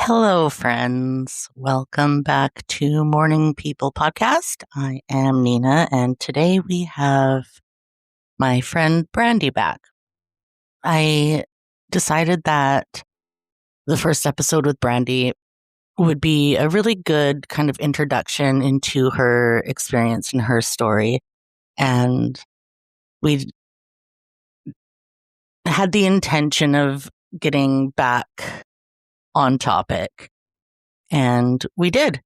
Hello, friends. Welcome back to Mourning People podcast. I am Nina, and today we have my friend Brandi back. I decided that the first episode with Brandi would be a really good kind of introduction into her experience and her story. And we had the intention of getting back on topic, and we did.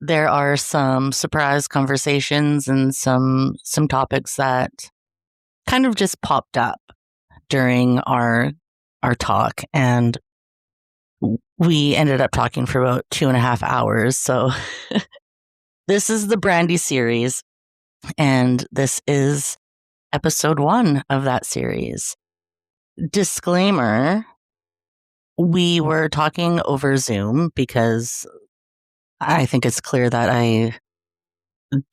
There are some surprise conversations and some topics that kind of just popped up during our talk, and we ended up talking for about 2.5 hours. So this is the Brandi series, and this is episode 1 of that series. Disclaimer: we were talking over Zoom because I think it's clear that I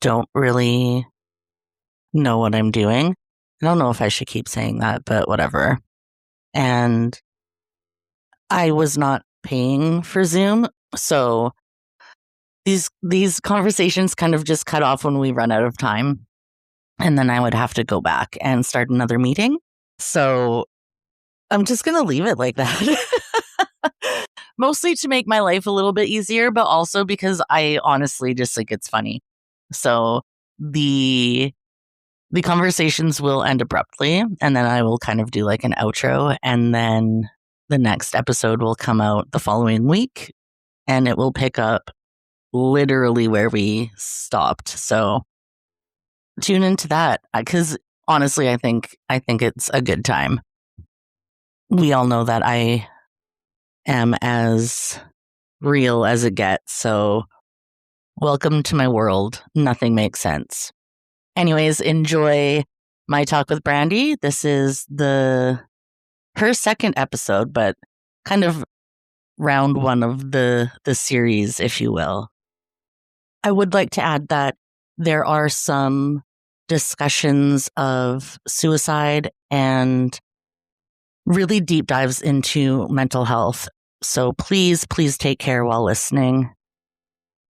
don't really know what I'm doing. I don't know if I should keep saying that, but whatever. And I was not paying for Zoom, so these conversations kind of just cut off when we run out of time, and then I would have to go back and start another meeting. So I'm just going to leave it like that. Mostly to make my life a little bit easier, but also because I honestly just think it's funny. So the conversations will end abruptly, and then I will kind of do like an outro, and then the next episode will come out the following week, and it will pick up literally where we stopped. So tune into that, because honestly, I think it's a good time. We all know that I am as real as it gets, so welcome to my world. Nothing makes sense. Anyways, enjoy my talk with Brandi. This is her second episode, but kind of round 1 of the series, if you will. I would like to add that there are some discussions of suicide and really deep dives into mental health. So please take care while listening.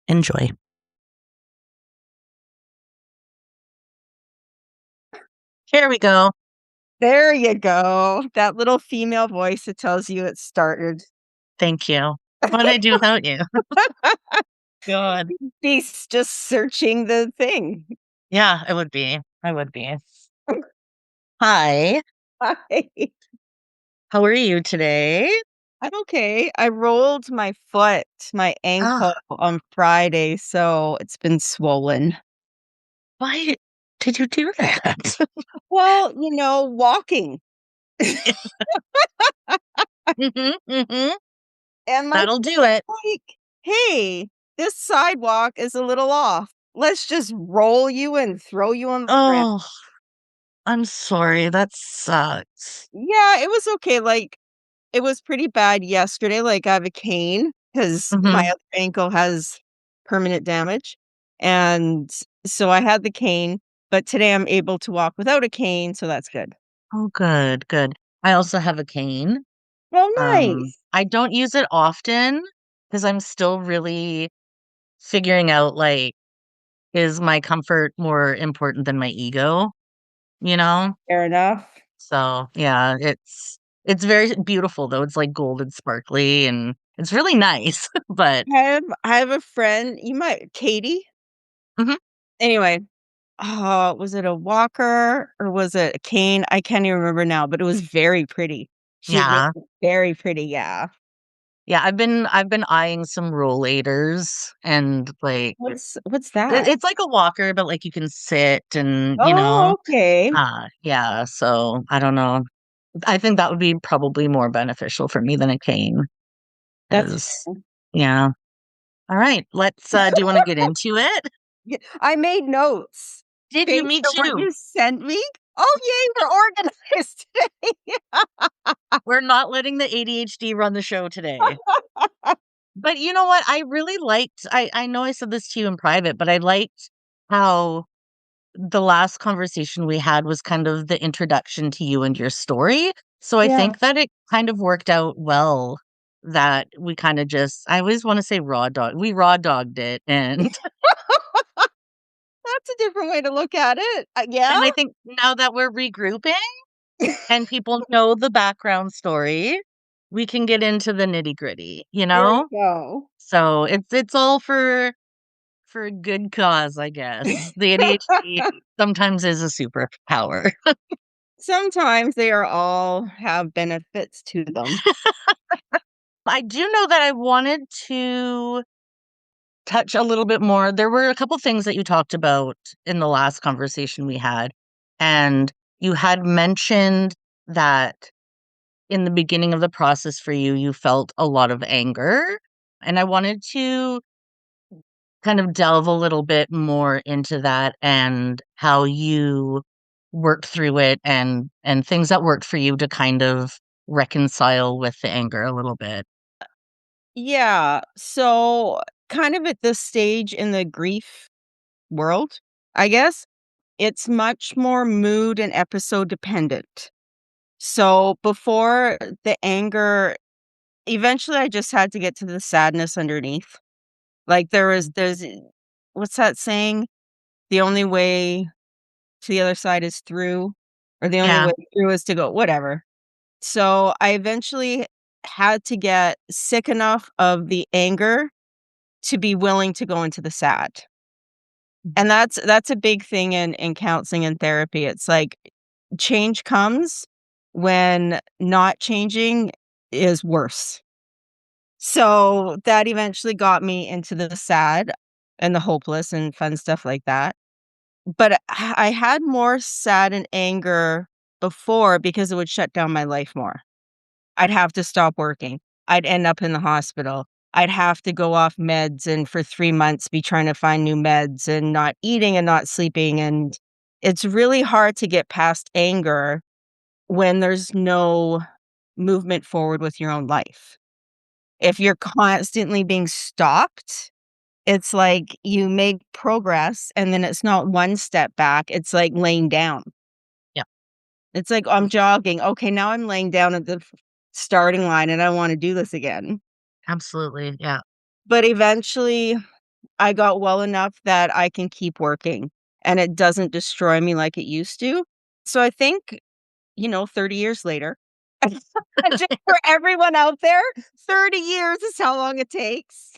Enjoy. Here we go. There you go. That little female voice that tells you it started. Thank you. What would I do without you? God. He's just searching the thing. Yeah, I would be. Hi. Hi. How are you today? I'm okay. I rolled my ankle on Friday, so it's been swollen. Why did you do that? Well, walking. And my That'll do it. like, hey, this sidewalk is a little off. Let's just roll you and throw you on the ground. Oh, I'm sorry. That sucks. Yeah, it was okay. Like, it was pretty bad yesterday. Like, I have a cane because my other ankle has permanent damage. And so I had the cane, but today I'm able to walk without a cane, so that's good. Oh, good. I also have a cane. Well, nice. I don't use it often because I'm still really figuring out, like, is my comfort more important than my ego? You know? Fair enough. So yeah, it's very beautiful though. It's like gold and sparkly, and it's really nice. But I have a friend, Katie? Mhm. Anyway, was it a walker or was it a cane? I can't even remember now, but it was very pretty. She had made Yeah, it very pretty, yeah. yeah. I've been eyeing some rollators, and like What's that? it's like a walker, but like you can sit and Oh, okay. yeah. So I don't know. I think that would be probably more beneficial for me than a cane. That's 'Cause- yeah. All right. Let's. Do you want to get into it? Yeah, I made notes Did you? based Me on what too. you sent me. Oh, yay, we're organized today. We're not letting the ADHD run the show today. But you know what? I really liked I know I said this to you in private, but I liked how the last conversation we had was kind of the introduction to you and your story. So I Yeah. think that it kind of worked out well that we kind of just, I always want to say raw dog. We raw dogged it. And, That's a different way to look at it. Yeah? and I think now that we're regrouping and people know the background story, we can get into the nitty gritty, you There you know? go. So it's all for a good cause, I guess. The ADHD sometimes is a superpower. Sometimes they are all have benefits to them. I do know that I wanted to touch a little bit more. There were a couple things that you talked about in the last conversation we had, and you had mentioned that in the beginning of the process for you, you felt a lot of anger, and I wanted to kind of delve a little bit more into that and how you worked through it and things that worked for you to kind of reconcile with the anger a little bit. Yeah, so kind of at this stage in the grief world, I guess, it's much more mood and episode dependent. So before the anger, eventually I just had to get to the sadness underneath. Like there's what's that saying? The only way to the other side is through, or the only Yeah. way through is to go, whatever. So I eventually had to get sick enough of the anger to be willing to go into the sad. And that's a big thing in counseling and therapy. It's like change comes when not changing is worse. So that eventually got me into the sad and the hopeless and fun stuff like that. But I had more sad and anger before because it would shut down my life more. I'd have to stop working. I'd end up in the hospital. I'd have to go off meds and for 3 months be trying to find new meds and not eating and not sleeping, and it's really hard to get past anger when there's no movement forward with your own life. If you're constantly being stopped, it's like you make progress and then it's not one step back, it's like laying down. Yeah. It's like, I'm jogging, okay, now I'm laying down at the starting line and I wanna do this again. Absolutely. Yeah. But eventually, I got well enough that I can keep working, and it doesn't destroy me like it used to. So I think, 30 years later, just for everyone out there, 30 years is how long it takes.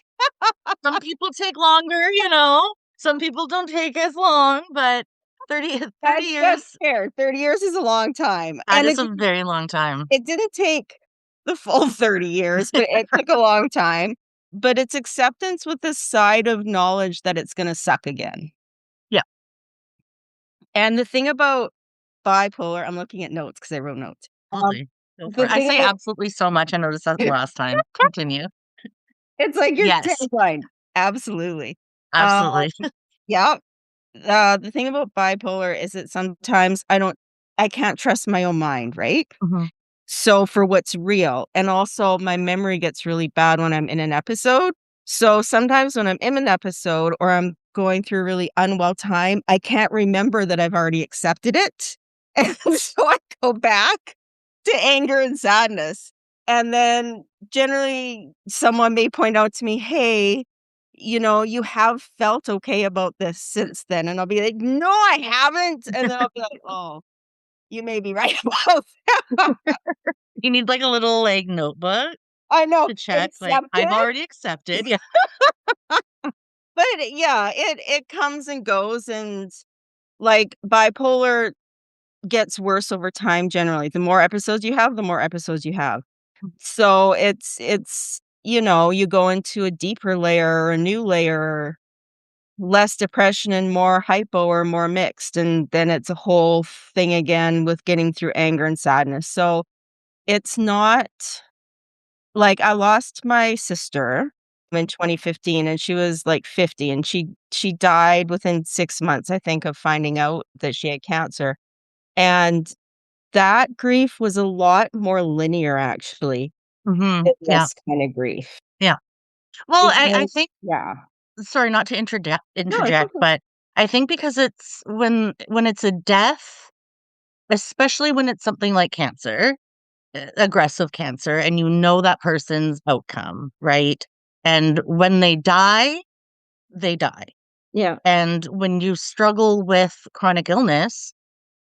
Some people take longer, you know. Some people don't take as long, but 30 30 That's years, fair. 30 years is a long time, that and is a very long time. it didn't take the full 30 years, but it took a long time. But it's acceptance with the side of knowledge that it's gonna suck again. Yeah, And the thing about bipolar, I'm looking at notes because I wrote notes. absolutely. Go for The it. I thing say about absolutely so much. I noticed that the last time. Continue. it's like your Yes, tagline. Absolutely. Um, absolutely. yeah. The thing about bipolar is that sometimes I can't trust my own mind, right? Mhm. So for what's real, and also my memory gets really bad when I'm in an episode. So sometimes when I'm in an episode or I'm going through a really unwell time, I can't remember that I've already accepted it. And so I go back to anger and sadness. And then generally someone may point out to me, "Hey, you have felt okay about this since then." And I'll be like, "No, I haven't." And then I'll be like, "Oh, you may be right about that." You need like a little like notebook I know, to check, like, I've accepted, already accepted. Yeah. but yeah, it comes and goes, and, like, bipolar gets worse over time generally. The more episodes you have, the more episodes you have. So it's you go into a deeper layer or a new layer, less depression and more hypo or more mixed, and then it's a whole thing again with getting through anger and sadness. So, it's not like, I lost my sister in 2015, and she was, like, 50, and she died within 6 months, I think, of finding out that she had cancer, and that grief was a lot more linear, actually, Mhm. than Yeah, this kinda grief. yeah. Well, I Because think, yeah. sorry not to No, it's interject, okay. but I think because it's when it's a death, especially when it's something like cancer, aggressive cancer and you know that person's outcome, right? And when they die, they die. Yeah. And when you struggle with chronic illness,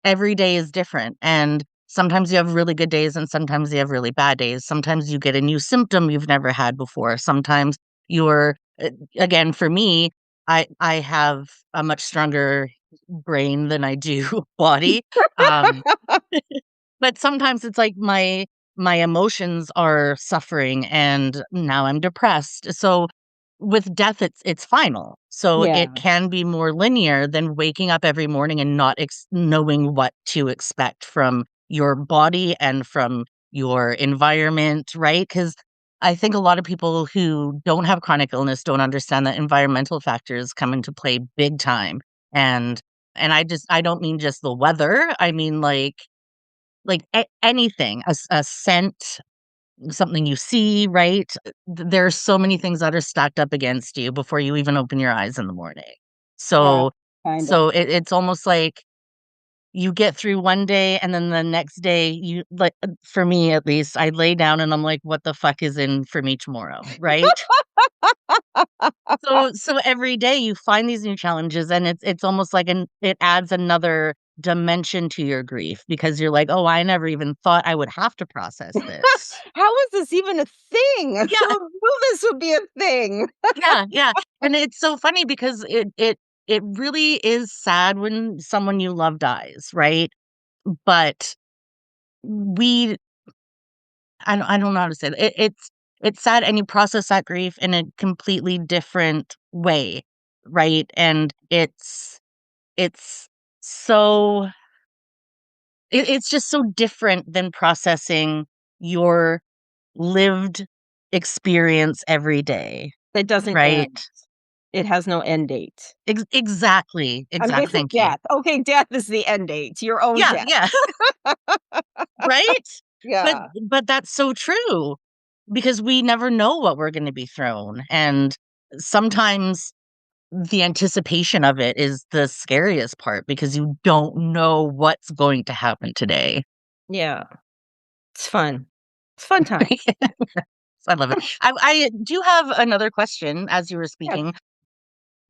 every day is different. And sometimes you have really good days and sometimes you have really bad days. Sometimes you get a new symptom you've never had before. Sometimes you're, again, for me, I have a much stronger brain than I do body. Um, but sometimes it's like my emotions are suffering and now I'm depressed. So with death it's final. So Yeah. it can be more linear than waking up every morning and not knowing what to expect from your body and from your environment, right? Cuz I think a lot of people who don't have chronic illness don't understand that environmental factors come into play big time. And I don't mean just the weather. I mean like anything, a scent, something you see, right? There are so many things that are stacked up against you before you even open your eyes in the morning. Yeah. So Kind of. so it's almost like you get through one day and then the next day you like for me at least, I lay down and I'm like, what the fuck is in for me tomorrow, right? So every day you find these new challenges and it's almost like it adds another dimension to your grief because you're like, "Oh, I never even thought I would have to process this." How is this even a thing? Who Yeah, knew this would be a thing? yeah, yeah, and it's so funny because it really is sad when someone you love dies, right? But we I don't know how to say it. It's sad and you process that grief in a completely different way, right? And it's so it's just so different than processing your lived experience every day, It doesn't right? end. It has no end date. Exactly, I mean, it's a thank you. death. Okay, death is the end date, your own Yeah, death. yeah, right? But Yeah. but that's so true because we never know what we're gonna be thrown, and sometimes the anticipation of it is the scariest part because you don't know what's going to happen today. Yeah. It's fun. It's fun time. I love it. I do have another question as you were Yeah. speaking.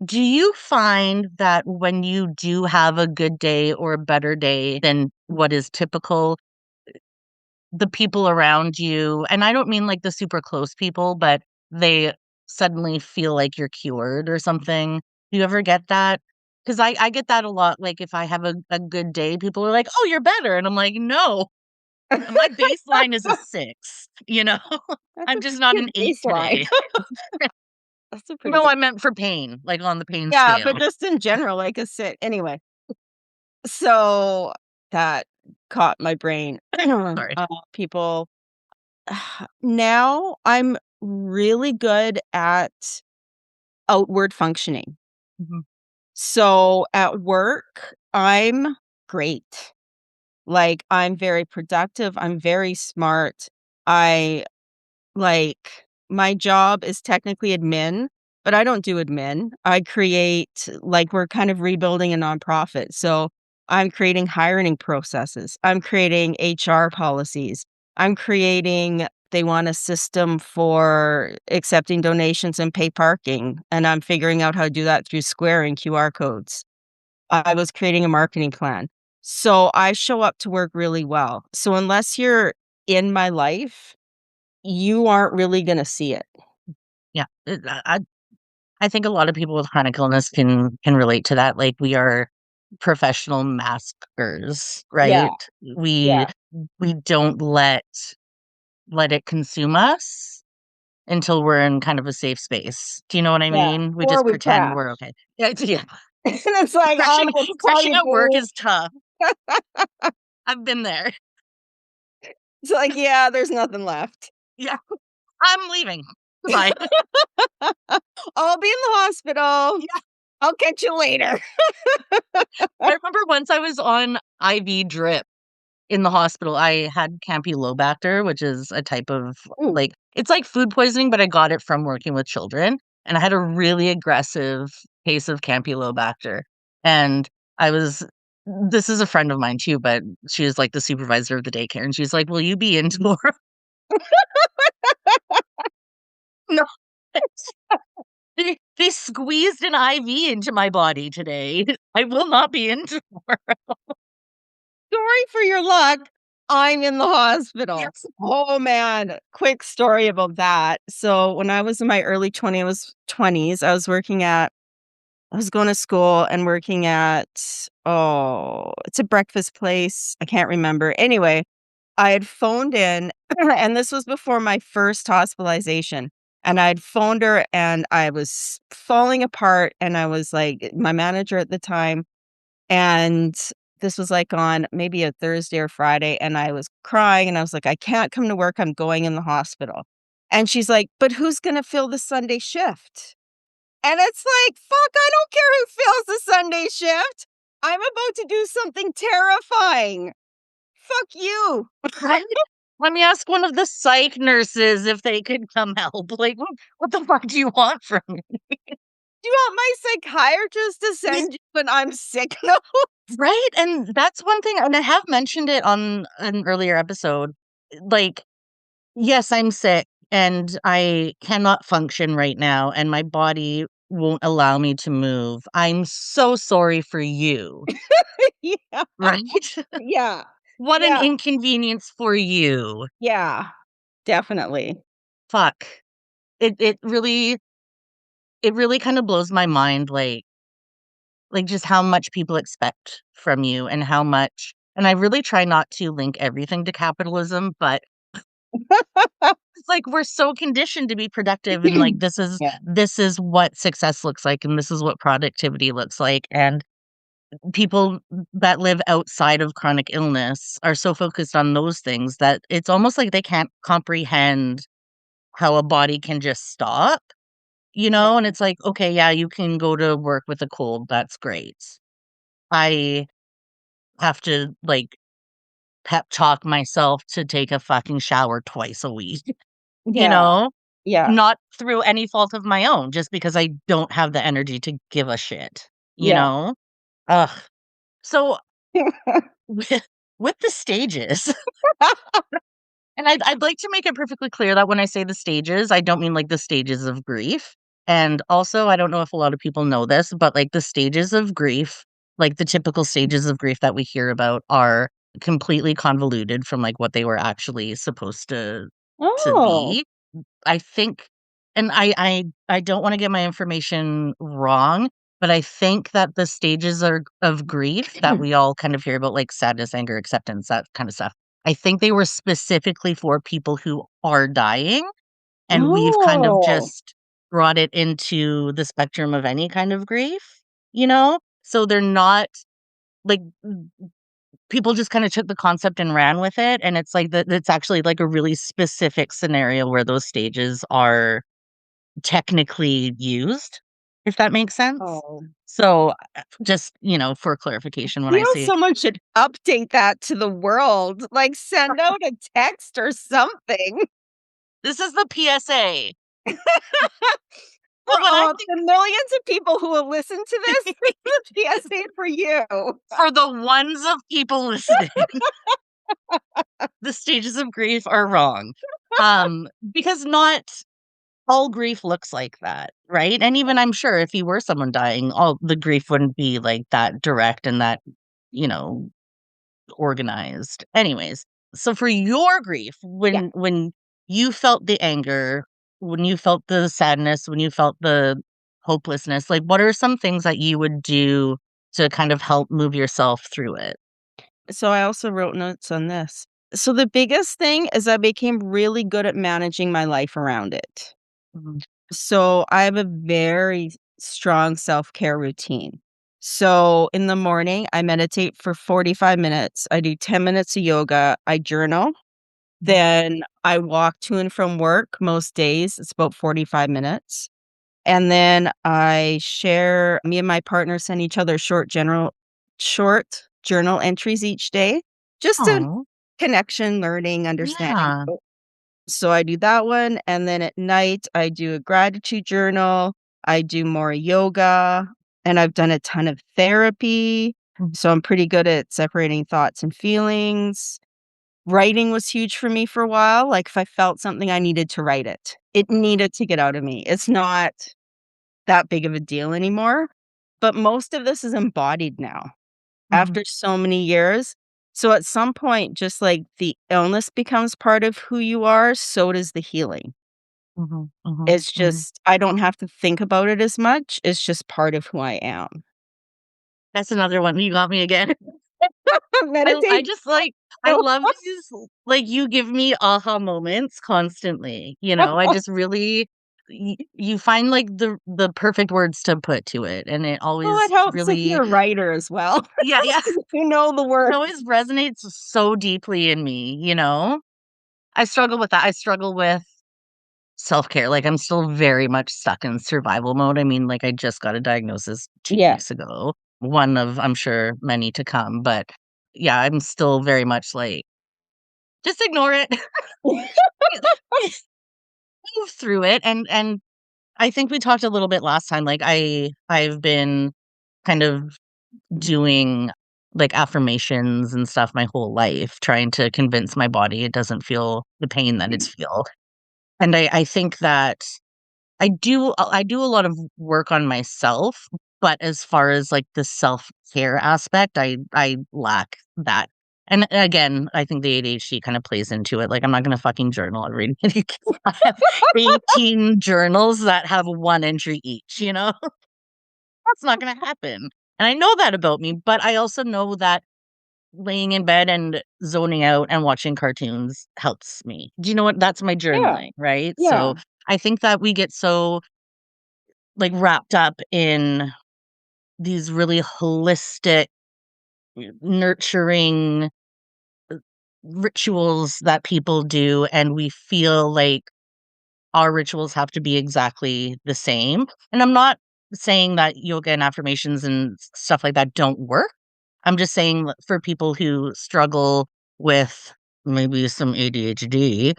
Do you find that when you do have a good day or a better day than what is typical, the people around you, and I don't mean like the super close people, but they suddenly feel like you're cured or something? Do you ever get that? Because I get that a lot. Like if I have a good day, people are like, "Oh, you're better," and I'm like, "No, my baseline is a 6, you know? That's I'm a just pretty not good an 8 baseline. today." That's a pretty No, good. I meant for pain, like on the pain Yeah, but scale. just in general, like a sit anyway, so that caught my brain. Sorry. People now I'm really good at outward functioning. Mhm. So at work, I'm great. Like, I'm very productive, I'm very smart. I like, my job is technically admin, but I don't do admin. I create like, we're kind of rebuilding a nonprofit, so I'm creating hiring processes. I'm creating HR policies. I'm creating they want a system for accepting donations and pay parking, and I'm figuring out how to do that through Square and QR codes. I was creating a marketing plan. So I show up to work really well. So unless you're in my life, you aren't really gonna see it. Yeah, I think a lot of people with chronic illness can relate to that. Like we are professional maskers, Yeah, right? We yeah, we don't let it consume us until we're in kind of a safe space. Do you know what I yeah. mean? We Or just we pretend crash. we're okay. Yeah, yeah. And it's like, "I'm Crashing gonna tell crashing you, at work dude." is tough. I've been there. It's like, "Yeah, there's nothing left. Yeah, I'm leaving. Goodbye. I'll be in the hospital. Yeah. I'll catch you later." I remember once I was on IV drip in the hospital. I had Campylobacter, which is a type of Ooh, like it's like food poisoning, but I got it from working with children, and I had a really aggressive case of Campylobacter, and I was this is a friend of mine too, but she is like the supervisor of the daycare, and she's like, "Will you be in tomorrow?" No, they squeezed an IV into my body today. I will not be in tomorrow. Story for your luck, I'm in the hospital. Yes. Oh, man. Quick story about that. So, when I was in my early 20s, I was going to school and working at, oh, it's a breakfast place. I can't remember. Anyway, I had phoned in, and this was before my first hospitalization. And I'd phoned her and I was falling apart. And I was like, my manager at the time, and this was, like, on maybe a Thursday or Friday, and I was crying, and I was like, "I can't come to work, I'm going in the hospital." And she's like, "But who's gonna fill the Sunday shift?" And it's like, "Fuck, I don't care who fills the Sunday shift. I'm about to do something terrifying. Fuck you." Right? Let me ask one of the psych nurses if they could come help. Like, what the fuck do you want from me? "Do you want my psychiatrist to send you when I'm sick?" No. Right? And that's one thing, and I have mentioned it on an earlier episode. Like, yes, I'm sick and I cannot function right now, and my body won't allow me to move. I'm so sorry for you. Yeah, Right? yeah, What an yeah, inconvenience for you. yeah, definitely. Fuck. It really kind of blows my mind, like just how much people expect from you and how much, and I really try not to link everything to capitalism, but it's like we're so conditioned to be productive, and like this is Yeah. this is what success looks like, and this is what productivity looks like, and people that live outside of chronic illness are so focused on those things that it's almost like they can't comprehend how a body can just stop, Yeah. and it's like, okay, yeah, you can go to work with a cold, that's great. I have to like pep talk myself to take a fucking shower twice a week, you Yeah, know? yeah, Not through any fault of my own, just because I don't have the energy to give a shit, you yeah. know? Ugh. So with with the stages, and I'd like to make it perfectly clear that when I say the stages, I don't mean like the stages of grief. And also, I don't know if a lot of people know this, but like the stages of grief, like the typical stages of grief that we hear about are completely convoluted from like what they were actually supposed to Oh. be. I think, and I don't wanna get my information wrong, but I think that the stages are of grief that we all kind of hear about, like sadness, anger, acceptance, that kind of stuff, I think they were specifically for people who are dying, and we've kind of Oh. just brought it into the spectrum of any kind of grief, you know? So they're not like, people just kinda took the concept and ran with it, and it's like that it's actually like a really specific scenario where those stages are technically used, if that makes sense. Oh. So, just, for clarification when I Feel say someone should update that to the world, like, send out a text or something. this is the PSA. For But when I all the millions of people who will listen to this, think this is a PSA for you. for the ones of people listening, the stages of grief are wrong. Because not all grief looks like that, right? And even I'm sure if you were someone dying, all the grief wouldn't be like that direct and that, you know, organized. Anyways, so for your grief, Yeah. when you felt the anger, when you felt the sadness, when you felt the hopelessness, like what are some things that you would do to kind of help move yourself through it? So I also wrote notes on this. So the biggest thing is I became really good at managing my life around it. Mhm. So I have a very strong self-care routine. So in the morning, I meditate for 45 minutes. I do 10 minutes of yoga. I journal. Then I walk to and from work most days. It's about 45 minutes. And then me and my partner send each other short journal entries each day. Just a Oh, connection, learning, understanding. yeah. So I do that one, and then at night, I do a gratitude journal, I do more yoga, and I've done a ton of therapy. So I'm pretty good at separating thoughts and feelings. Writing was huge for me for a while. Like if I felt something, I needed to write it. It needed to get out of me. It's not that big of a deal anymore. But most of this is embodied now Mhm, after so many years. So at some point, just like the illness becomes part of who you are, so does the healing. mhm, mhm, It's mhm. just, I don't have to think about it as much. It's just part of who I am. That's another one. You got me again. I Meditate. just, like I love these like, you give me aha moments constantly, you know? I just really you find, like, the perfect words to put to it, and it Well, it always helps if really you're a writer as well. yeah, yeah. You know the It word. always resonates so deeply in me, you know? I struggle with that. I struggle with self-care, like, I'm still very much stuck in survival mode. I mean, like, I just got a diagnosis 2 Yeah. weeks ago, one of, I'm sure, many to come, but, yeah, I'm still very much like, "Just ignore it." Move through it, and I think we talked a little bit last time, like, I've been kind of doing, like, affirmations and stuff my whole life, trying to convince my body it doesn't feel the pain that it's feel, and I think that I do a lot of work on myself, but as far as, like, the self-care aspect, I lack that. And again, I think the ADHD kinda plays into it, like, I'm not gonna fucking journal every day. You can't have 18 journals that have 1 entry each, you know? That's not gonna happen. And I know that about me, but I also know that laying in bed and zoning out and watching cartoons helps me. Do you know what? That's my Yeah. journaling, right? Yeah. So, I think that we get so like, wrapped up in these really holistic, nurturing rituals that people do, and we feel like our rituals have to be exactly the same, and I'm not saying that yoga and affirmations and stuff like that don't work. I'm just saying that for people who struggle with maybe some ADHD,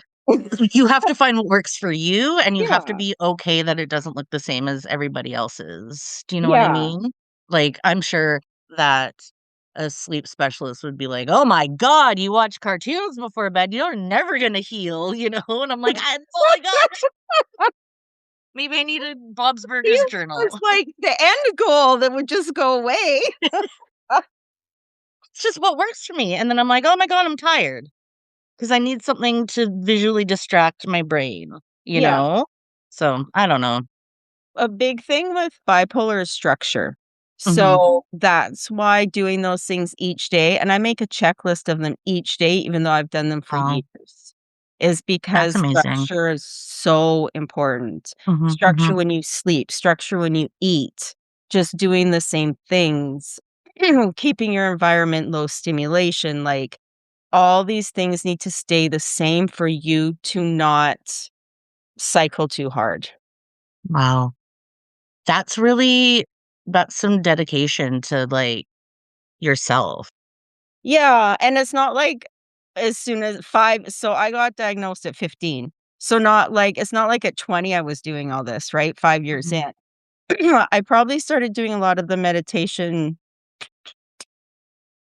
you have to find what works for you, and you have to Yeah. be okay that it doesn't look the same as everybody else's. Do you know what I Yeah. mean? Like, I'm sure that a sleep specialist would be like, "Oh my god, you watch cartoons before bed, you're never gonna heal," you know? And I'm like, "Oh my gosh, maybe I need a Bob's Burgers It's journal." like the end goal that would just go away. It's just what works for me, and then I'm like, "Oh my god, I'm tired," because I need something to visually distract my brain, you Yeah. know? So, I don't know. A big thing with bipolar is structure. Mhm. So that's why doing those things each day, and I make a checklist of them each day, even though I've done them for Wow, years, is that's because amazing. structure is so important. Mhm, Structure mhm. when you sleep, structure when you eat, just doing the same things, keeping your environment low stimulation, like all these things need to stay the same for you to not cycle too hard. Wow. That's really that's some dedication to, like, yourself. Yeah, and it's not like as soon as 5, so I got diagnosed at 15. So not like it's not like at 20 I was doing all this, right? 5 years Mhm. in. I probably started doing a lot of the meditation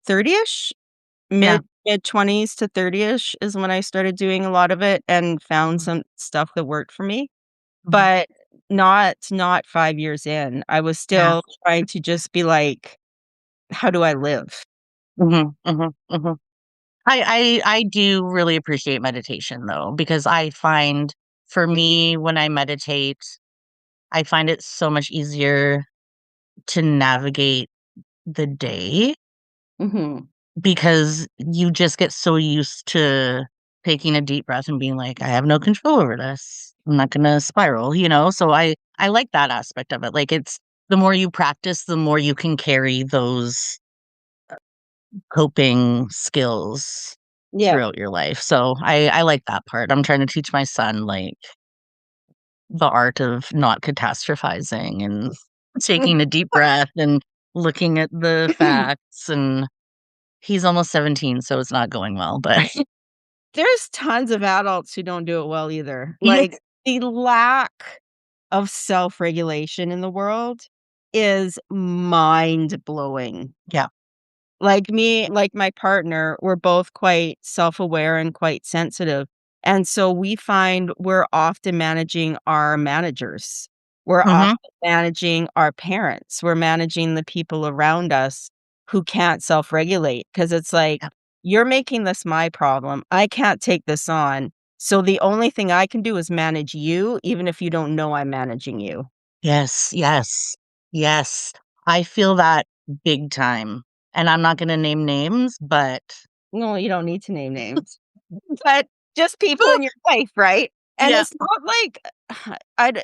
30ish, Yeah. mid-20s to 30ish is when I started doing a lot of it and found Mhm, some stuff that worked for me, mhm. but not 5 years in. I was Yeah. still trying to just be like, "How do I live?" Mhm, mhm, mhm. I do really appreciate meditation, though, because I find for me, when I meditate, I find it so much easier to navigate the day Mhm. because you just get so used to taking a deep breath and being like, "I have no control over this. I'm not gonna spiral," you know? So I like that aspect of it. Like, it's the more you practice, the more you can carry those coping skills Yeah. throughout your life. So I like that part. I'm trying to teach my son, like, the art of not catastrophizing and taking a deep breath and looking at the facts, and he's almost 17, so it's not going well, but There's tons of adults who don't do it well either. yeah. Like, the lack of self-regulation in the world is mind-blowing. Yeah. Like me, like my partner, we're both quite self-aware and quite sensitive. And so we find we're often managing our managers. We're Mhm. often managing our parents. We're managing the people around us who can't self-regulate because it's like, Yep. you're making this my problem. I can't take this on. So the only thing I can do is manage you, even if you don't know I'm managing you. Yes, yes, yes. I feel that big time, and I'm not gonna name names, but No, you don't need to name names. But just people Woo! in your life, right? And Yeah. it's not like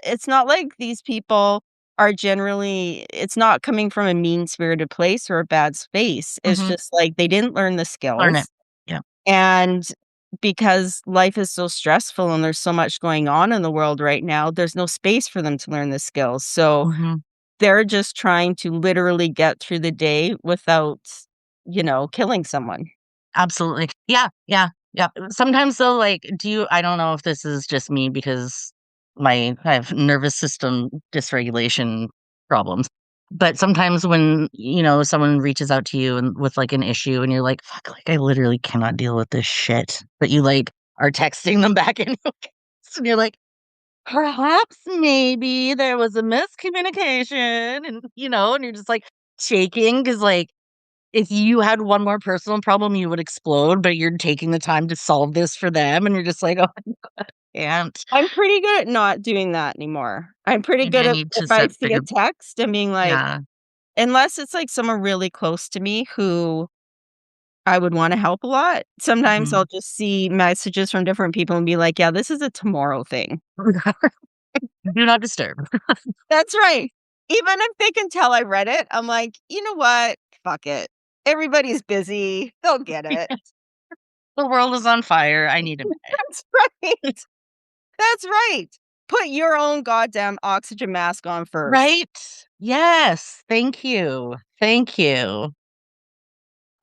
it's not like these people are generally it's not coming from a mean-spirited place or a bad space. It's Mhm. just like they didn't learn the Learn it. skills, Yeah. and because life is so stressful and there's so much going on in the world right now, there's no space for them to learn the skills. So Mhm. they're just trying to literally get through the day without, killing someone. Absolutely. Yeah, yeah, yeah. Sometimes though, like, I don't know if this is just me because I have nervous system dysregulation problems. But sometimes when, someone reaches out to you and with like an issue and you're like, fuck, like I literally cannot deal with this shit. But you like are texting them back and and you're like, perhaps maybe there was a miscommunication and you're just like shaking because like if you had one more personal problem, you would explode, but you're taking the time to solve this for them, and you're just like, "Oh, I can't. I'm pretty good at not doing that anymore. I'm pretty Maybe good I at need if to I set see a bigger." text and being like Yeah. unless it's, like, someone really close to me who I would wanna help a lot, sometimes I'll Mhm. just see messages from different people and be like, "Yeah, this is a tomorrow thing." Do not disturb. That's right. Even if they can tell I read it, I'm like, "You know what? Fuck it. Everybody's busy. They'll get it." The world is on fire, I need a minute. That's right. That's right. Put your own goddamn oxygen mask on first. Right? Yes, thank you. Thank you.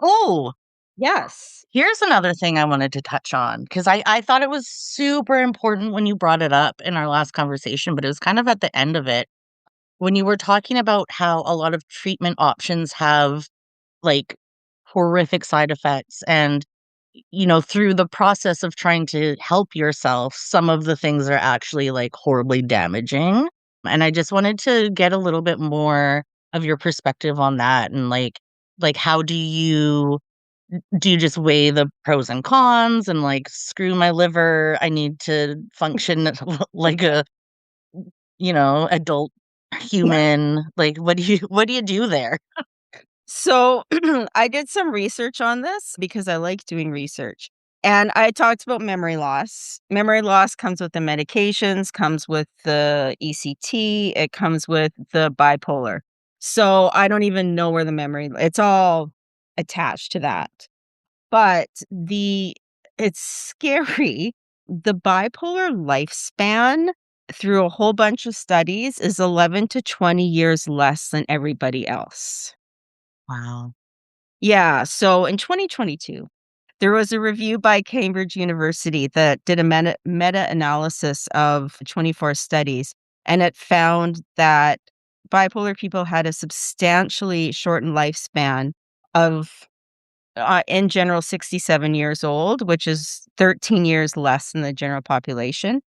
Oh, Yes. here's another thing I wanted to touch on because I thought it was super important when you brought it up in our last conversation, but it was kind of at the end of it. When you were talking about how a lot of treatment options have, like, horrific side effects and, through the process of trying to help yourself, some of the things are actually, like, horribly damaging, and I just wanted to get a little bit more of your perspective on that and, like, how do you just weigh the pros and cons and, like, "Screw my liver, I need to function like a adult human, like, what do you do there? So I did some research on this because I like doing research. And I talked about memory loss. Memory loss comes with the medications, comes with the ECT, it comes with the bipolar. So I don't even know where the memory it's all attached to that. But it's scary. The bipolar lifespan through a whole bunch of studies is 11 to 20 years less than everybody else. Wow. Yeah, so in 2022, there was a review by Cambridge University that did a meta-analysis of 24 studies, and it found that bipolar people had a substantially shortened lifespan of, in general, 67 years old, which is 13 years less than the general population.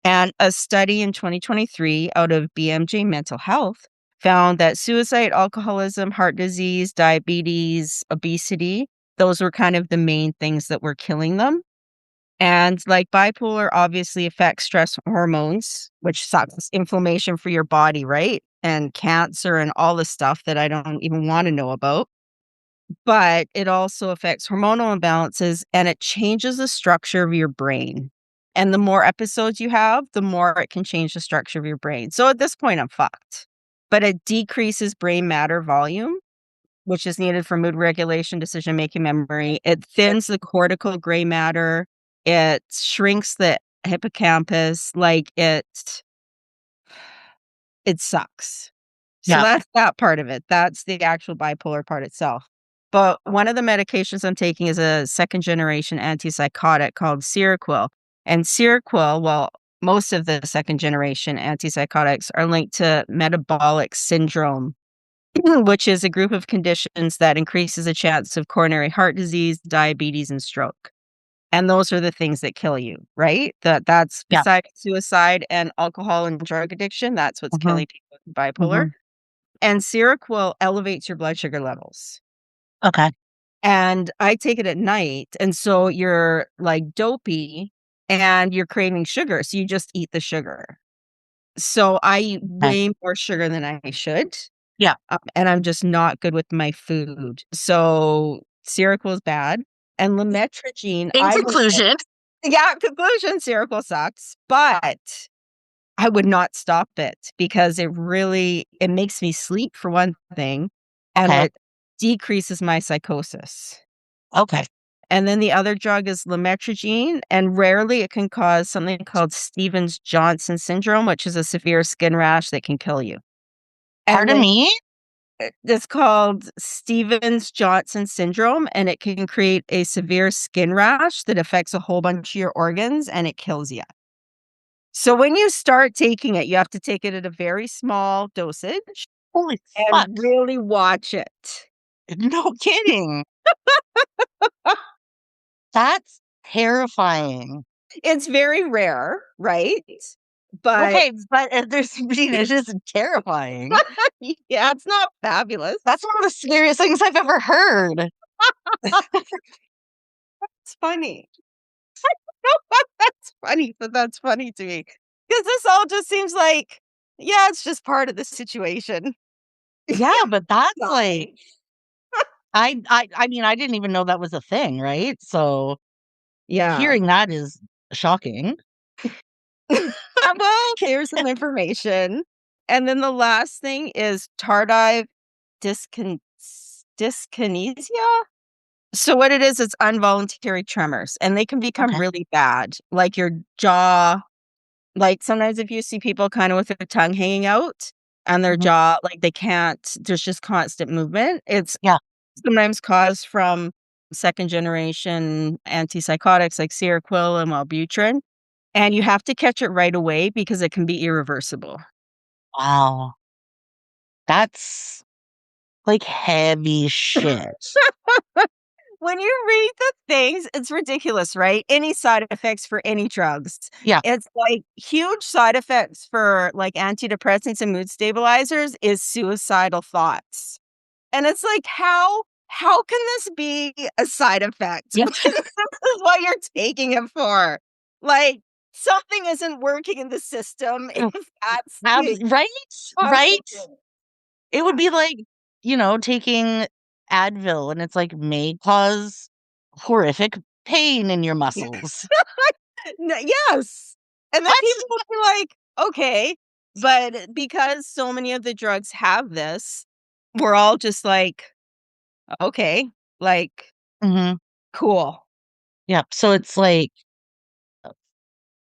And a study in 2023 out of BMJ Mental Health found that suicide, alcoholism, heart disease, diabetes, obesity, those were kind of the main things that were killing them. And like bipolar obviously affects stress hormones, which sucks inflammation for your body, right? And cancer and all the stuff that I don't even want to know about. But it also affects hormonal imbalances and it changes the structure of your brain. And the more episodes you have, the more it can change the structure of your brain. So at this point, I'm fucked. But it decreases brain matter volume, which is needed for mood regulation, decision making, memory. It thins the cortical gray matter. It shrinks the hippocampus. Like it sucks. So Yeah. that's that part of it. That's the actual bipolar part itself. But one of the medications I'm taking is a second generation antipsychotic called Seroquel. And Seroquel, well, most of the second generation antipsychotics are linked to metabolic syndrome which is a group of conditions that increases the chance of coronary heart disease, diabetes, and stroke. And those are the things that kill you, right? That's Yeah. besides suicide and alcohol and drug addiction, that's what's Hmm. killing people with bipolar. Hmm. And Seroquel elevates your blood sugar levels. Okay. And I take it at night, and so you're, like, dopey and you're craving sugar, so you just eat the sugar. So I eat Okay. way more sugar than I should, Yeah. and I'm just not good with my food. So Seroquel is bad, and lametrigine, In I would conclusion, yeah, conclusion, Seroquel sucks, but I would not stop it because it makes me sleep for one thing, and okay. it decreases my psychosis. Okay. And then the other drug is lametrigine, and rarely it can cause something called Stevens-Johnson syndrome, which is a severe skin rash that can kill you. And Pardon then me? it's called Stevens-Johnson syndrome, and it can create a severe skin rash that affects a whole bunch of your organs, and it kills you. So when you start taking it, you have to take it at a very small dosage Holy fuck. and really watch it. No kidding. That's terrifying. It's very rare, right? But Okay, but there's it is terrifying. yeah, it's not fabulous. That's one of the scariest things I've ever heard. It's funny. That's funny, but that's funny to me because this all just seems like, yeah, it's just part of the situation. Yeah, but that's like Fine. I mean, I didn't even know that was a thing, right? So Yeah. hearing that is shocking. Well, here's some information. And then the last thing is tardive dyskin dyskinesia? So what it is, it's involuntary tremors, and they can become Okay. really bad, like your jaw. Like, sometimes if you see people kinda with their tongue hanging out and their Mhm. jaw, like, they can't there's just constant movement. It's Yeah. sometimes caused from second generation antipsychotics like Seroquel and Wellbutrin, and you have to catch it right away because it can be irreversible. Wow. That's like heavy shit. When you read the things, it's ridiculous, right? Any side effects for any drugs. Yeah. It's like huge side effects for like antidepressants and mood stabilizers is suicidal thoughts. And it's like, how can this be a side effect? Yeah. When this is what you're taking it for. Like, something isn't working in the system if that's the Right? Right? possible. It would be like, taking Advil and it's like may cause horrific pain in your muscles. Yes. And then What? people will be like, "Okay," but because so many of the drugs have this, we're all just like, "Okay, like, Mhm. cool." Yep. So it's like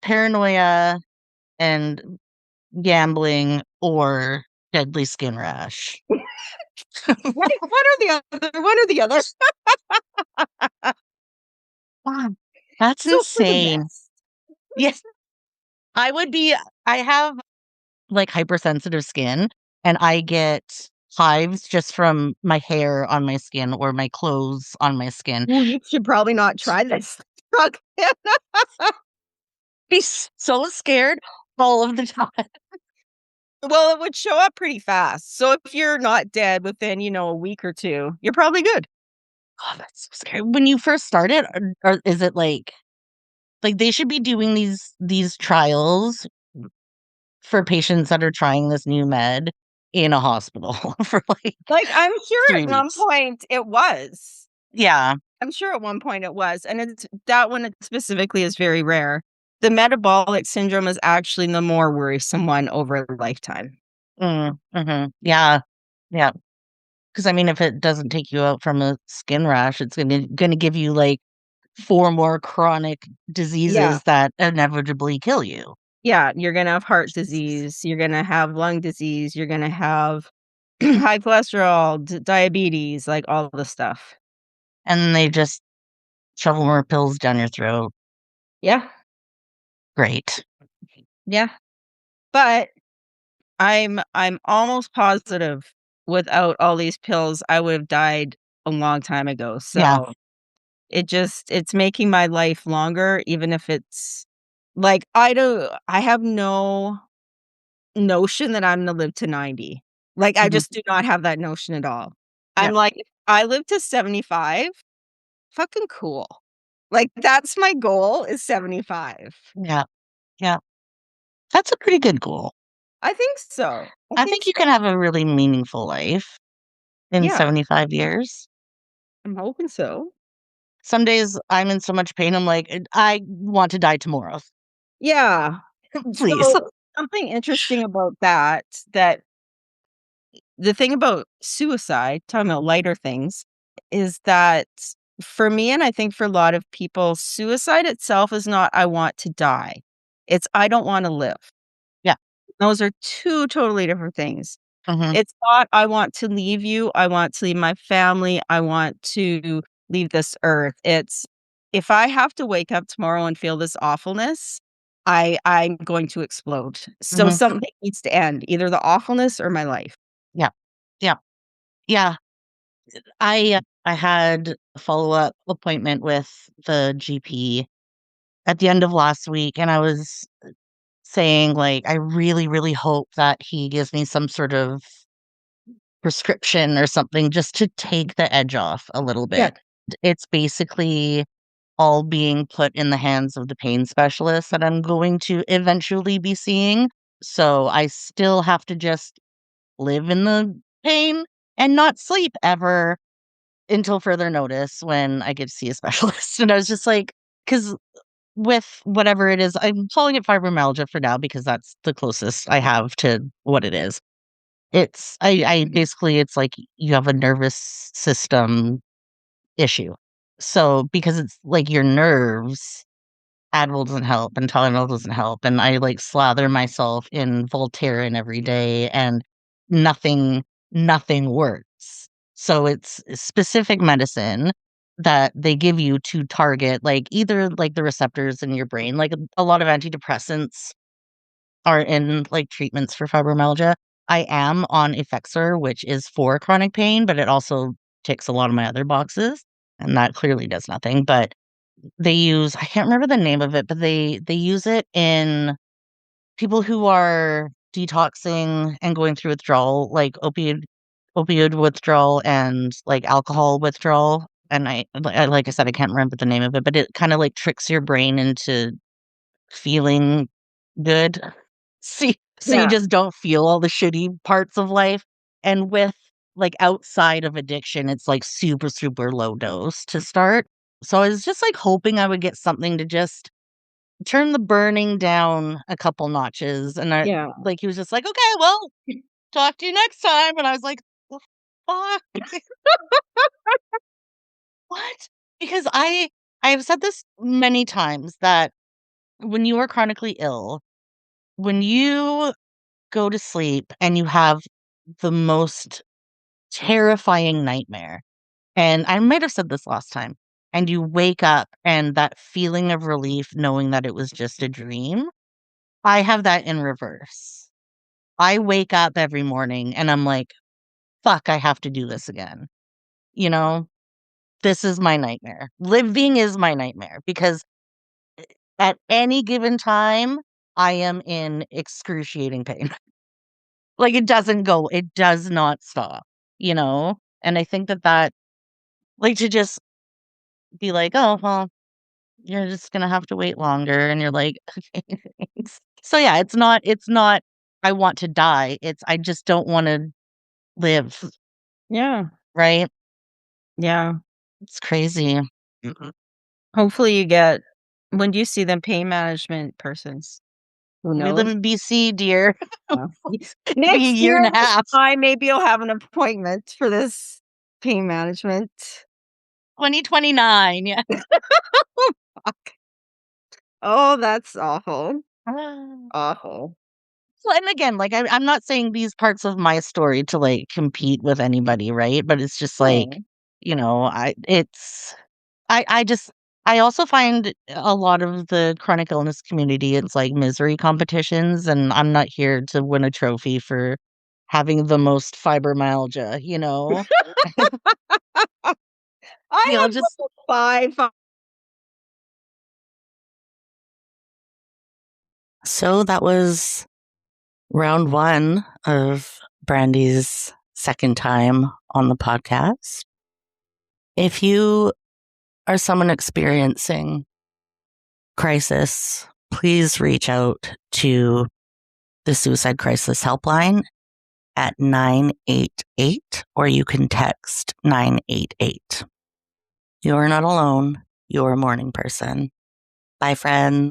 paranoia and gambling or deadly skin rash. Right, one or the other, one or the other. Wow. That's So for the insane. best. Yes, I would be I have, like, hypersensitive skin, and I get hives just from my hair on my skin or my clothes on my skin. Well, you should probably not try this drug. Be so scared all of the time. Well, it would show up pretty fast. So if you're not dead within, a week or 2, you're probably good. Oh, that's so scary. When you first started, or is it like, they should be doing these trials for patients that are trying this new med in a hospital for, like, Like, I'm sure 3 at one weeks. point it was. Yeah. I'm sure at one point it was, and it's that one specifically is very rare. The metabolic syndrome is actually the more worrisome one over a lifetime. Mhm. Yeah. Yeah. 'Cause, I mean, if it doesn't take you out from a skin rash, it's gonna give you, like, 4 more chronic Yeah. diseases that inevitably kill you. Yeah, you're gonna have heart disease, you're gonna have lung disease, you're gonna have high cholesterol, diabetes, like, all the stuff. And they just shovel more pills down your throat. Yeah, Great. yeah, but I'm almost positive. without all these pills, I would have died a long time ago. Yeah. So it's making my life longer, even if it's like I have no notion that I'm gonna live to 90. Like, I Mhm. just do not have that notion at all. Yeah. I'm like, if I live to 75, fucking cool. Like, that's my goal is 75. Yeah. Yeah. That's a pretty good goal. I think so. I I think think you so. can have a really meaningful life in Yeah, 75 years. I'm hoping so. Some days I'm in so much pain, I'm like, I want to die tomorrow." Yeah. Please. So, something interesting about that the thing about suicide, talking about lighter things, is that for me, and I think for a lot of people, suicide itself is not "I want to die." It's "I don't wanna live." Yeah. Those are 2 totally different things. Mhm. It's not "I want to leave you, I want to leave my family, I want to leave this earth." It's, "If I have to wake up tomorrow and feel this awfulness, I'm going to explode." So Mhm. something needs to end, either the awfulness or my life. Yeah. Yeah. Yeah. I had a follow-up appointment with the GP at the end of last week, and I was saying, like, I really, really hope that he gives me some sort of prescription or something just to take the edge off a little Yeah. bit. It's basically all being put in the hands of the pain specialist that I'm going to eventually be seeing. So I still have to just live in the pain and not sleep ever until further notice when I get to see a specialist. And I was just like, because with whatever it is, I'm calling it fibromyalgia for now because that's the closest I have to what it is. I basically, it's like you have a nervous system issue. So because it's like your nerves, Advil doesn't help and Tylenol doesn't help, and I, like, slather myself in Voltaren every day, and nothing nothing works. So it's specific medicine that they give you to target, like, either, like, the receptors in your brain, like, a lot of antidepressants are in, like, treatments for fibromyalgia. I am on Effexor, which is for chronic pain, but it also ticks a lot of my other boxes, and that clearly does nothing, but they use I can't remember the name of it, but they use it in people who are detoxing and going through withdrawal, like opioid withdrawal and, like, alcohol withdrawal, and like I said, I can't remember the name of it, but it kinda, like, tricks your brain into feeling good. So you Yeah. just don't feel all the shitty parts of life, and with, like, outside of addiction, it's, like, super, super low dose to start. So I was just, like, hoping I would get something to just turn the burning down a couple notches, and Yeah. he was just like, "Okay, well, talk to you next time," and I was like, "Well, fuck, what?" Because I have said this many times that when you are chronically ill, when you go to sleep and you have the most terrifying nightmare, and I might have said this last time, and you wake up and that feeling of relief knowing that it was just a dream, I have that in reverse. I wake up every morning and I'm like, "Fuck, I have to do this again." You know? This is my nightmare. Living is my nightmare because at any given time, I am in excruciating pain. Like, it does not stop, you know? And I think that like, to just be like, "Oh, well, you're just gonna have to wait longer," and you're like, "Okay, thanks." So, yeah, it's not, I want to die, it's I just don't wanna live, Yeah. right? Yeah. It's crazy. Mhm. Hopefully you get when do you see them pain management persons? Who We live knows? in BC, dear. Yeah. Y It's gonna be a Next year year and a at this half. time, maybe you'll have an appointment for this pain management. 2029, yeah. Fuck. Oh, that's awful. Ah. Awful. Well, and again, like, I'm not saying these parts of my story to, like, compete with anybody, right? But it's just like, Oh, I just I also find a lot of the chronic illness community, it's like misery competitions, and I'm not here to win a trophy for having the most fibromyalgia, you know? I You know, have just level 5. so that was round 1 of Brandy's second time on the podcast. If you are someone experiencing crisis, please reach out to the Suicide Crisis Helpline at 988, or you can text 988. You're not alone. You're a mourning person. Bye, friends.